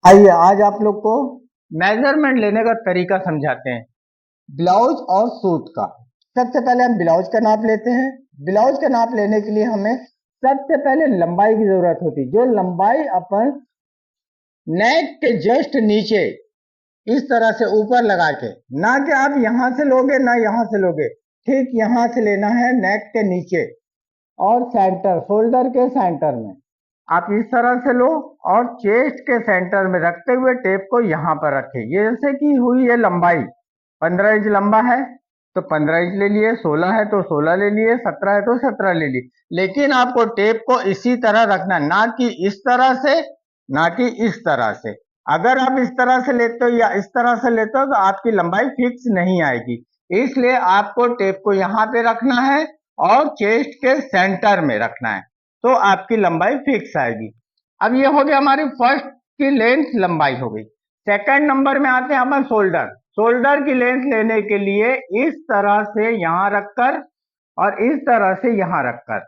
आइए आज आप लोग को मेजरमेंट लेने का तरीका समझाते हैं ब्लाउज और सूट का। सबसे पहले हम ब्लाउज का नाप लेते हैं। ब्लाउज का नाप लेने के लिए हमें सबसे पहले लंबाई की जरूरत होती है। जो लंबाई अपन नेक के जस्ट नीचे इस तरह से ऊपर लगा के, ना कि आप यहां से लोगे ना यहां से लोगे, ठीक यहां से लेना है नेक के नीचे और सेंटर शोल्डर के सेंटर में आप इस तरह से लो और चेस्ट के सेंटर में रखते हुए टेप को यहाँ पर रखें। ये जैसे कि हुई है लंबाई 15 इंच लंबा है तो 15 इंच ले लिए, 16 है तो 16 ले लिए, 17 है तो 17 ले लिए। लेकिन आपको टेप को इसी तरह रखना, ना कि इस तरह से, ना कि इस तरह से। अगर आप इस तरह से लेते हो या इस तरह से लेते हो तो आपकी लंबाई फिक्स नहीं आएगी। इसलिए आपको टेप को यहाँ पे रखना है और चेस्ट के सेंटर में रखना है तो आपकी लंबाई फिक्स आएगी। अब ये हो गया हमारी फर्स्ट की लेंथ लंबाई हो गई। सेकंड नंबर में आते हैं अपन शोल्डर। शोल्डर की लेंथ लेने के लिए इस तरह से यहां रखकर और इस तरह से यहां रखकर,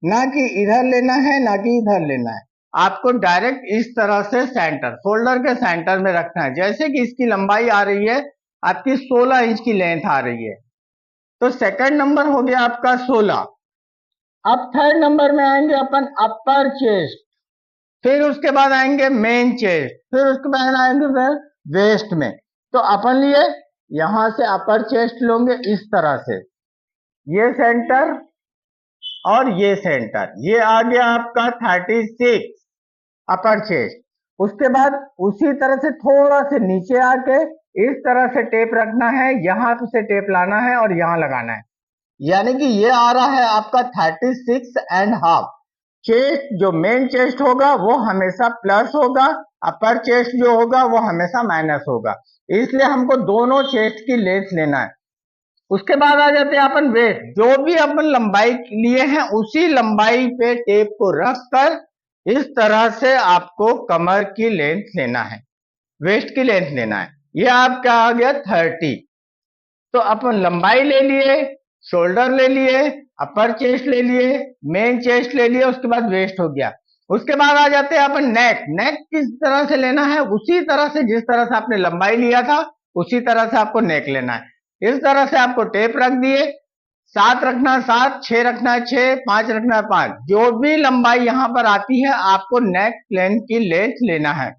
ना कि इधर लेना है ना कि इधर लेना है, आपको डायरेक्ट इस तरह से सेंटर शोल्डर के सेंटर में रखना है। जैसे कि इसकी लंबाई आ रही है आपकी 16 इंच की लेंथ आ रही है तो सेकंड नंबर हो गया आपका 16। अब थर्ड नंबर में आएंगे अपन अपर चेस्ट, फिर उसके बाद आएंगे मेन चेस्ट, फिर उसके बाद आएंगे फिर वेस्ट में। तो अपन लिए यहां से अपर चेस्ट लोगे इस तरह से, ये सेंटर और ये सेंटर, ये आ गया आपका 36 अपर चेस्ट। उसके बाद उसी तरह से थोड़ा से नीचे आके इस तरह से टेप रखना है, यहां से टेप लाना है और यहां लगाना है। यानी कि ये आ रहा है आपका 36.5। चेस्ट जो मेन चेस्ट होगा वो हमेशा प्लस होगा, अपर चेस्ट जो होगा वो हमेशा माइनस होगा। इसलिए हमको दोनों चेस्ट की लेंथ लेना है। उसके बाद आ जाते हैं अपन वेस्ट। जो भी अपन लंबाई लिए हैं उसी लंबाई पे टेप को रखकर इस तरह से आपको कमर की लेंथ लेना है, वेस्ट की लेंथ लेना है। ये आपका आ गया 30। तो अपन लंबाई ले लिए, शोल्डर ले लिए, अपर चेस्ट ले लिए, मेन चेस्ट ले लिए, उसके बाद वेस्ट हो गया। उसके बाद आ जाते हैं अपन नेक। नेक किस तरह से लेना है, उसी तरह से जिस तरह से आपने लंबाई लिया था उसी तरह से आपको नेक लेना है। इस तरह से आपको टेप रख दिए, 7 रखना है 7, 6 रखना है 6, 5 रखना है 5। जो भी लंबाई यहां पर आती है आपको नेक लेंथ की लेंथ लेना है।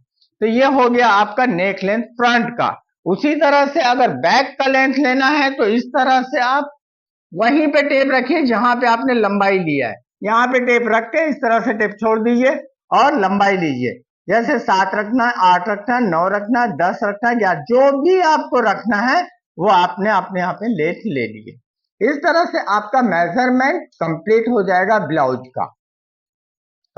तो ये हो गया आपका नेक लेंथ फ्रंट का। उसी तरह से अगर बैक का लेंथ लेना है तो इस तरह से आप वहीं पे टेप रखिए जहां पे आपने लंबाई लिया है, यहाँ पे टेप रख के इस तरह से टेप छोड़ दीजिए और लंबाई लीजिए। जैसे 7 रखना है, 8 रखना है, 9 रखना है, 10 रखना है, या जो भी आपको रखना है वो आपने अपने यहाँ पे लेंथ ले लिए। इस तरह से आपका मेजरमेंट कंप्लीट हो जाएगा ब्लाउज का।